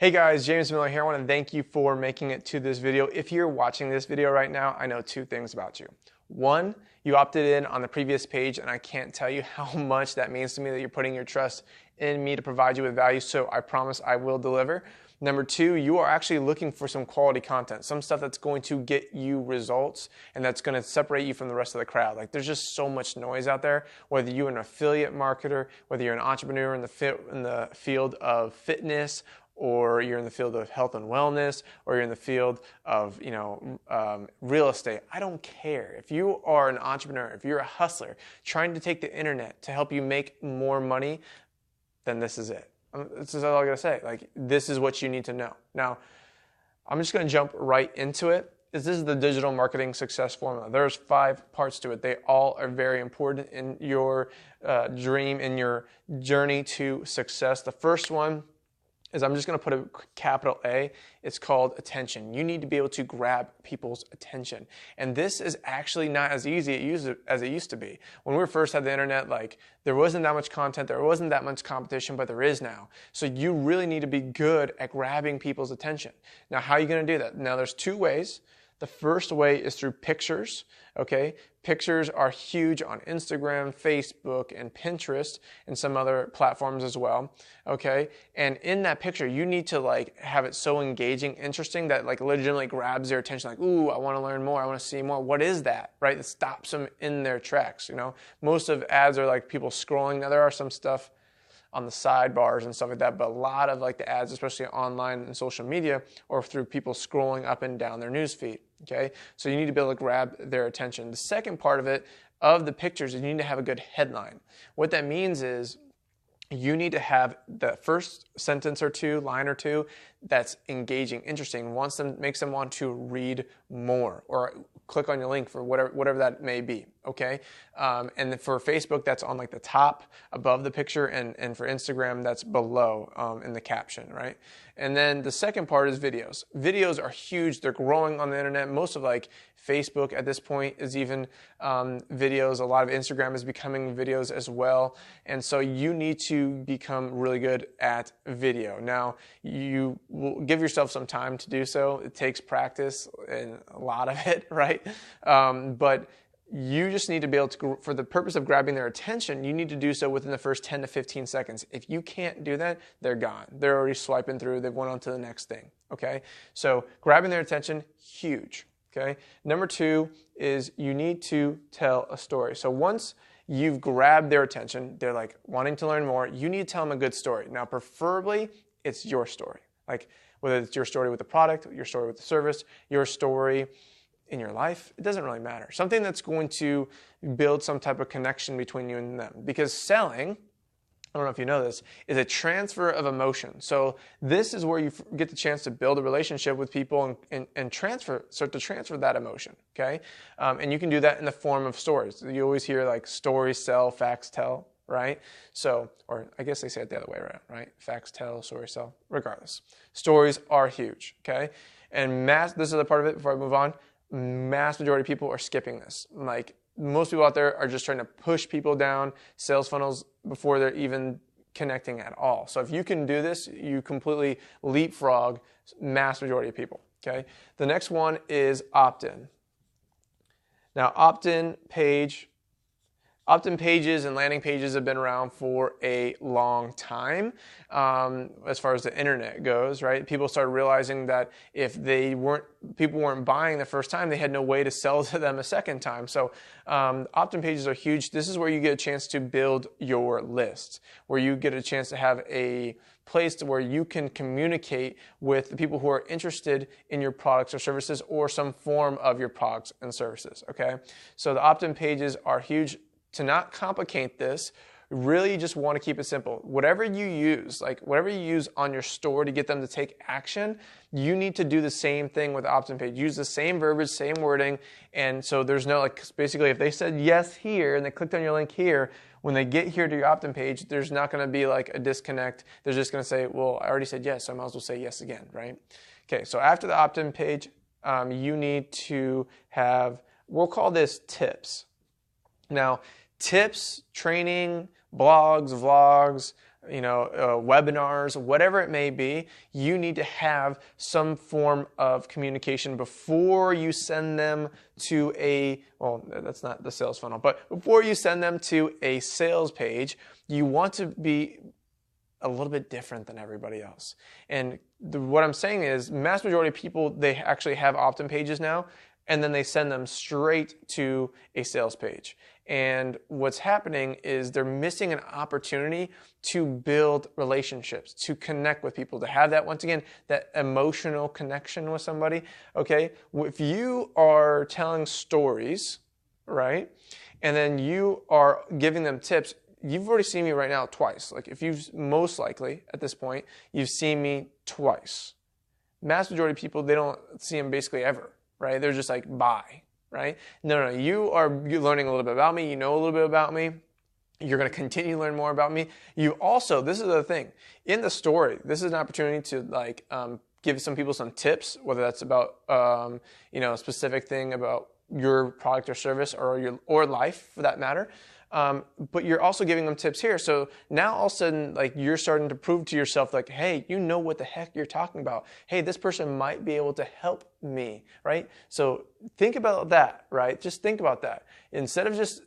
Hey guys, James Miller here. I want to thank you for making it to this video. If you're watching this video right now, I know two things about you. One, you opted in on the previous page, and I can't tell you how much that means to me that you're putting your trust in me to provide you with value, so I promise I will deliver. Number two, you are actually looking for some quality content, some stuff that's going to get you results and that's going to separate you from the rest of the crowd. Like, there's just so much noise out there, whether you're an affiliate marketer, whether you're an entrepreneur in the field of fitness, or you're in the field of health and wellness, or you're in the field of real estate. I don't care. If you are an entrepreneur, if you're a hustler trying to take the internet to help you make more money, then this is it. This is all I gotta say. Like, this is what you need to know. Now, I'm just gonna jump right into it. This is the digital marketing success formula. There's 5 parts to it. They all are very important in your dream, in your journey to success. The first one is, I'm just going to put a capital A. It's called attention. You need to be able to grab people's attention. And this is actually not as easy as it used to be. When we first had the internet, like, there wasn't that much content, there wasn't that much competition, but there is now. So you really need to be good at grabbing people's attention. Now, how are you going to do that? Now, there's 2 ways. The first way is through pictures, okay? Pictures are huge on Instagram, Facebook, and Pinterest, and some other platforms as well, okay? And in that picture, you need to have it so engaging, interesting, that legitimately grabs their attention. Like, ooh, I want to learn more, I want to see more. What is that, right? It stops them in their tracks, you know? Most of ads are people scrolling. Now, there are some stuff on the sidebars and stuff like that, but a lot of the ads, especially online and social media, or through people scrolling up and down their news feed, okay? So you need to be able to grab their attention. The second part of it, of the pictures, is you need to have a good headline. What that means is you need to have the first sentence or two, line or two, that's engaging, interesting, makes them want to read more, or click on your link for whatever that may be, okay? And for Facebook, that's on the top above the picture, and for Instagram, that's below in the caption, right? And then the second part is videos. Videos are huge. They're growing on the internet. Most of Facebook at this point is even videos. A lot of Instagram is becoming videos as well. And so you need to become really good at video. Now, you will give yourself some time to do so. It takes practice, and a lot of it, right? But you just need to be able to, for the purpose of grabbing their attention, you need to do so within the first 10 to 15 seconds. If you can't do that, they're gone. They're already swiping through. They've went on to the next thing, okay? So grabbing their attention, huge, okay? Number 2 is you need to tell a story. So once you've grabbed their attention, they're wanting to learn more, you need to tell them a good story. Now, preferably, it's your story. Whether it's your story with the product, your story with the service, your story in your life, it doesn't really matter. Something that's going to build some type of connection between you and them. Because selling, I don't know if you know this, is a transfer of emotion. So this is where you get the chance to build a relationship with people and start to transfer that emotion, okay? And you can do that in the form of stories. You always hear stories sell, facts tell, right? So, or I guess they say it the other way around, right? Facts tell, stories sell, regardless. Stories are huge, okay? And this is the part of it before I move on. Mass majority of people are skipping this. Most people out there are just trying to push people down sales funnels before they're even connecting at all. So if you can do this, you completely leapfrog mass majority of people, okay? The next one is opt-in. Now, opt-in pages and landing pages have been around for a long time as far as the internet goes, right? People started realizing that if people weren't buying the first time, they had no way to sell to them a second time. So opt-in pages are huge. This is where you get a chance to build your list, where you get a chance to have a place where you can communicate with the people who are interested in your products or services, or some form of your products and services, okay? So the opt-in pages are huge. To not complicate this, really just want to keep it simple. Whatever you use, whatever you use on your store to get them to take action, you need to do the same thing with opt-in page. Use the same verbiage, same wording, and so there's no, basically if they said yes here and they clicked on your link here, when they get here to your opt-in page, there's not going to be a disconnect. They're just going to say, well, I already said yes, so I might as well say yes again, right? Okay, so after the opt-in page, you need to have, we'll call this tips. Now, tips, training, blogs, vlogs, webinars, whatever it may be, you need to have some form of communication before you send them to that's not the sales funnel, but before you send them to a sales page, you want to be a little bit different than everybody else. And what I'm saying is, mass majority of people, they actually have opt-in pages now, and then they send them straight to a sales page. And what's happening is they're missing an opportunity to build relationships, to connect with people, to have that, once again, that emotional connection with somebody, okay? If you are telling stories, right, and then you are giving them tips, you've already seen me right now twice. Like, if you've, most likely, at this point, you've seen me twice. Mass majority of people, they don't see them basically ever, right? They're just like, bye, right? No, you're learning a little bit about me. You know a little bit about me. You're going to continue to learn more about me. You also, this is the thing, in the story, this is an opportunity to give some people some tips, whether that's about a specific thing about your product or service or life for that matter. But you're also giving them tips here. So now all of a sudden, you're starting to prove to yourself, hey, you know what the heck you're talking about. Hey, this person might be able to help me, right? So think about that, right? Just think about that. Instead of just,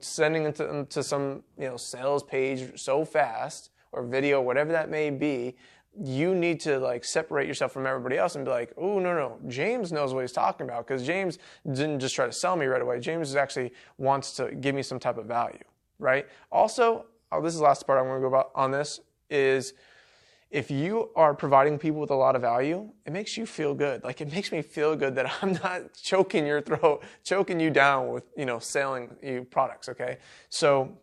sending them to some, sales page so fast or video, whatever that may be, you need to separate yourself from everybody else and be like, oh, no, James knows what he's talking about, because James didn't just try to sell me right away. James actually wants to give me some type of value, right? Also, this is the last part I'm going to go about on this, is if you are providing people with a lot of value, it makes you feel good. It makes me feel good that I'm not choking your throat, choking you down with, selling you products, okay? So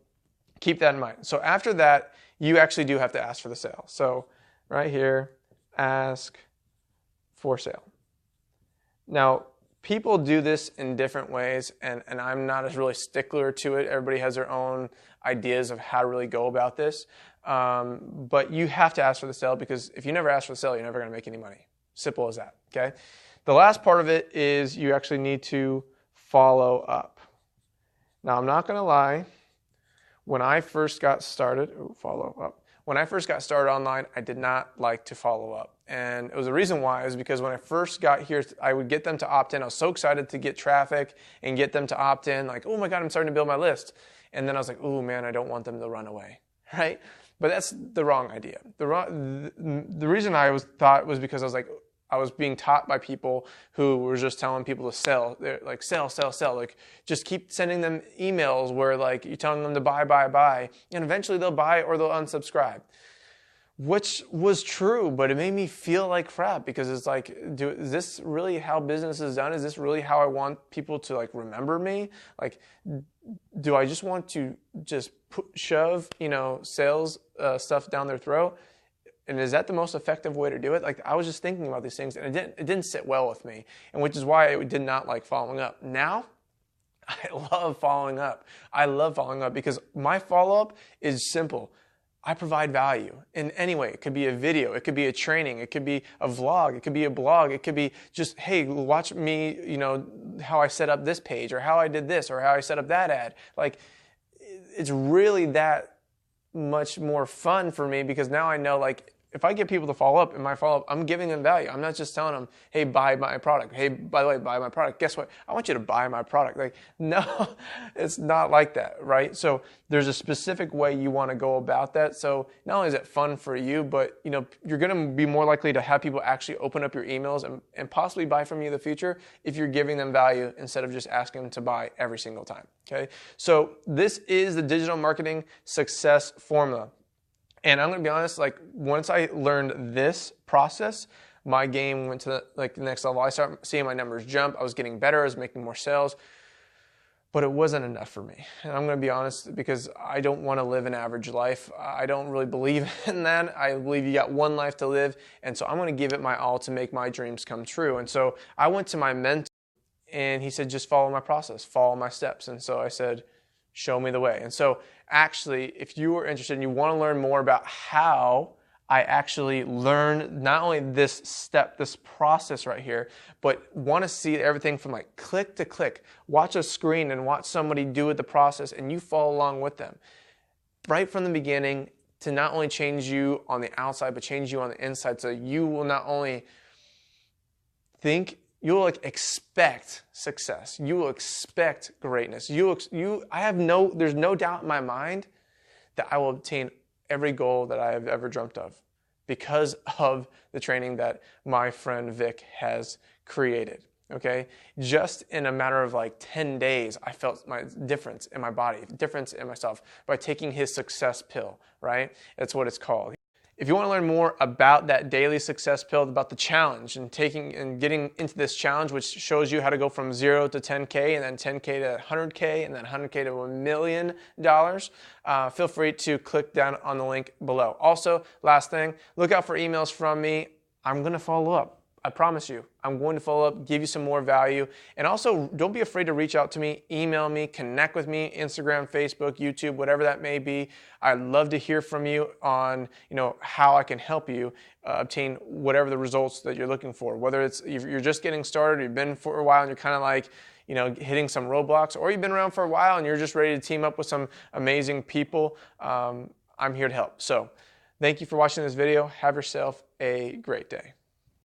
keep that in mind. So after that, you actually do have to ask for the sale. So right here, ask for sale. Now, people do this in different ways, and I'm not as really stickler to it. Everybody has their own ideas of how to really go about this. But you have to ask for the sale, because if you never ask for the sale, you're never going to make any money. Simple as that, okay? The last part of it is you actually need to follow up. Now, I'm not going to lie. When I first got started, When I first got started online, I did not like to follow up. And it was the reason why is because when I first got here, I would get them to opt in. I was so excited to get traffic and get them to opt in. Oh my God, I'm starting to build my list. And then I was like, oh man, I don't want them to run away, right? But that's the wrong idea. The reason I thought was because I was being taught by people who were just telling people to sell. They're like, sell. Just keep sending them emails where you're telling them to buy. And eventually they'll buy or they'll unsubscribe. Which was true, but it made me feel like crap, because it's is this really how business is done? Is this really how I want people to remember me? Do I just want to shove, sales stuff down their throat? And is that the most effective way to do it? I was just thinking about these things, and it didn't sit well with me, and which is why I did not like following up. Now, I love following up. I love following up because my follow-up is simple. I provide value in any way. It could be a video, it could be a training, it could be a vlog, it could be a blog, it could be just, hey, watch me, how I set up this page, or how I did this, or how I set up that ad. It's really that much more fun for me, because now I know, if I get people to follow up in my follow-up, I'm giving them value. I'm not just telling them, hey, buy my product. Hey, by the way, buy my product. Guess what? I want you to buy my product. No, it's not like that, right? So there's a specific way you want to go about that. So not only is it fun for you, but you're going to be more likely to have people actually open up your emails and possibly buy from you in the future if you're giving them value instead of just asking them to buy every single time, okay? So this is the digital marketing success formula. And I'm going to be honest, once I learned this process, my game went to the next level. I started seeing my numbers jump. I was getting better. I was making more sales. But it wasn't enough for me. And I'm going to be honest, because I don't want to live an average life. I don't really believe in that. I believe you got one life to live. And so I'm going to give it my all to make my dreams come true. And so I went to my mentor, and he said, just follow my process, follow my steps. And so I said, show me the way. And so actually, if you are interested and you want to learn more about how I actually learn not only this step, this process right here, but want to see everything from click to click, watch a screen and watch somebody do it, the process, and you follow along with them. Right from the beginning, to not only change you on the outside, but change you on the inside. So you will not only think, you will expect success. You will expect greatness. There's no doubt in my mind that I will obtain every goal that I have ever dreamt of because of the training that my friend Vick has created. Okay, just in a matter of like 10 days, I felt my difference in my body, difference in myself by taking his success pill, right? That's what it's called. If you want to learn more about that daily success pill, about the challenge and getting into this challenge, which shows you how to go from 0 to 10K and then 10K to 100K and then 100K to $1 million, feel free to click down on the link below. Also, last thing, look out for emails from me. I'm going to follow up. I promise you, I'm going to follow up, give you some more value. And also, don't be afraid to reach out to me, email me, connect with me, Instagram, Facebook, YouTube, whatever that may be. I'd love to hear from you on, how I can help you obtain whatever the results that you're looking for. Whether it's you're just getting started, you've been for a while and you're kind of like, hitting some roadblocks, or you've been around for a while and you're just ready to team up with some amazing people. I'm here to help. So, thank you for watching this video. Have yourself a great day.